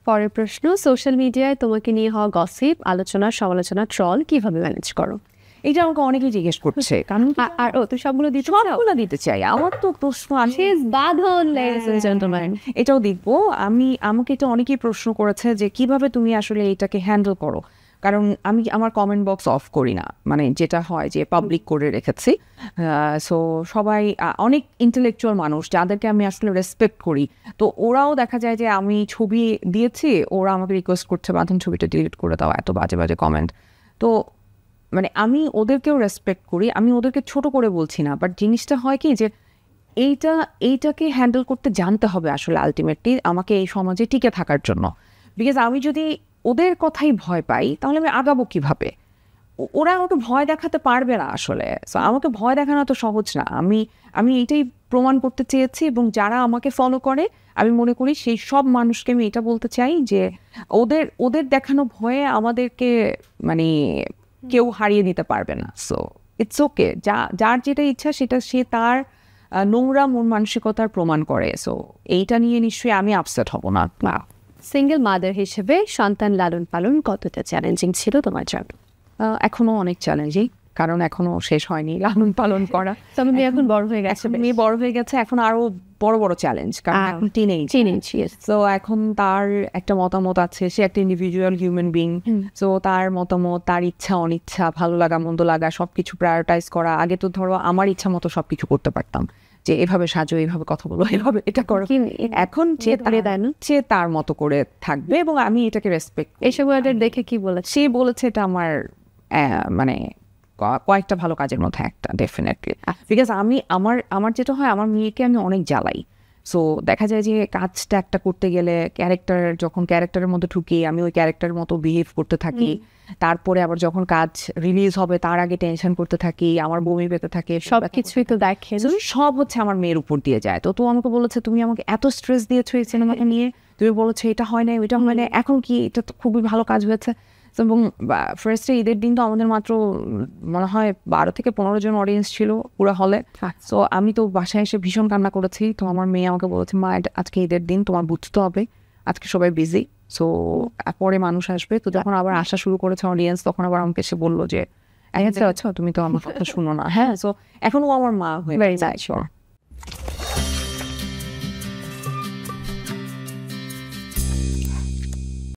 পরের প্রশ্ন, সোশ্যাল মিডিয়ায় তোমাকে নিয়ে হওয়া গসিপ, আলোচনা, সমালোচনা, ট্রল কিভাবে ম্যানেজ করো? এটা আমাকে অনেকেই জিজ্ঞেস করছে, কারণ আর তুই সবগুলো দিতে সবগুলো দিতে চাই। আমার তো প্রশ্ন আছে বাঁধন, ladies and gentlemen। এটাও দেখবো আমি। আমাকে এটা অনেকেই প্রশ্ন করেছে যে কিভাবে তুমি আসলে এটাকে হ্যান্ডেল করো, কারণ আমি আমার কমেন্ট বক্স অফ করি না, মানে যেটা হয় যে পাবলিক করে রেখেছি। সো সবাই অনেক ইন্টেলেকচুয়াল মানুষ যাদেরকে আমি আসলে রেসপেক্ট করি, তো ওরাও দেখা যায় যে আমি ছবি দিয়েছি, ওরা আমাকে রিকোয়েস্ট করছে বাঁধন ছবিটা ডিলিট করে দাও, এত বাজে বাজে কমেন্ট। তো মানে আমি ওদেরকেও রেসপেক্ট করি, আমি ওদেরকে ছোট করে বলছি না, বাট জিনিসটা হয় কি যে এইটাকে হ্যান্ডেল করতে জানতে হবে আসলে আলটিমেটলি আমাকে এই সমাজে টিকে থাকার জন্য। বিকজ আমি যদি ওদের কথাই ভয় পাই তাহলে আমি আগাবো কিভাবে? ওরা আমাকে ভয় দেখাতে পারবে না আসলে। সো আমাকে ভয় দেখানো তো সহজ না। আমি এইটাই প্রমাণ করতে চেয়েছি, এবং যারা আমাকে ফলো করে আমি মনে করি সেই সব মানুষকে আমি এটা বলতে চাই যে ওদের দেখানো ভয়ে আমাদেরকে মানে কেউ হারিয়ে দিতে পারবে না। সো ইটস ওকে, যার যেটা ইচ্ছা সেটা সে তার নোংরা মন মানসিকতার প্রমাণ করে। সো এইটা নিয়ে নিশ্চয়ই আমি আপসেট হব না। সিঙ্গেল মাদার হিসেবে সন্তান লালন পালন কতটা চ্যালেঞ্জিং ছিল তোমার জন্য? এখনো অনেক চ্যালেঞ্জিং, কারণ এখনো শেষ হয়নি লালন পালন করা। তবে মেয়ে এখন বড় হয়ে গেছে, মেয়ে বড় হয়ে গেছে, এখন আরো বড় বড় চ্যালেঞ্জ, কারণ এখন টিনেজ। তো এখন তার একটা মতামত আছে, সে একটা ইন্ডিভিজুয়াল হিউম্যান বিং। তো তার মতামত, তার ইচ্ছা অনিচ্ছা, ভালো লাগা মন্দ লাগা সবকিছু প্রায়োরিটাইজ করা। আগে তো ধরো আমার ইচ্ছা মতো সবকিছু করতে পারতাম, যে এভাবে সাজো, এভাবে কথা বলো, এভাবে এটা করো। এখন সে তার মতো করে থাকবে, এবং আমি এটাকে রেসপেক্ট। এইসব দেখে কি বলেছে? সে বলেছে এটা আমার মানে কয়েকটা ভালো কাজের মধ্যে একটা, ডেফিনেটলি। বিকজ আমার যেটা হয়, আমার মেয়েকে আমি অনেক জ্বালাই। সো দেখা যায় যে কাজটা একটা করতে গেলে যখন ক্যারেক্টারের মধ্যে ঢুকি, আমি ওই ক্যারেক্টারের মতো বিহেভ করতে থাকি। তারপরে আবার যখন কাজ রিলিজ হবে তার আগে টেনশন করতে থাকি, আমার বমি পেতে থাকে, সব কিছুই তো দেখে, সব হচ্ছে আমার মেয়ের উপর দিয়ে যায়। তো আমাকে বলেছে, তুমি আমাকে এত স্ট্রেস দিয়েছো এই সিনেমাটা নিয়ে, তুমি বলেছো এটা হয় না, ওইটা হয় না, এখন কি এটা তো খুবই ভালো কাজ হয়েছে। এবং ফার্স্টে ঈদের দিন তো আমাদের মাত্র মনে হয় 12 থেকে 15 জন অডিয়েন্স ছিল পুরো হলে। সো আমি তো বাসায় এসে ভীষণ কান্না করেছি। তো আমার মেয়ে আমাকে বলেছে, মা আজকে ঈদের দিন, তোমার বুঝতে হবে আজকে সবাই বিজি, সো পরে মানুষ আসবে। তো যখন আবার আসা শুরু করেছে অডিয়েন্স, তখন আবার আমাকে এসে বললো যে আচ্ছা তুমি তো আমার কথা শুনো না। হ্যাঁ, সো এখন ও আমার মা হয়ে যায়।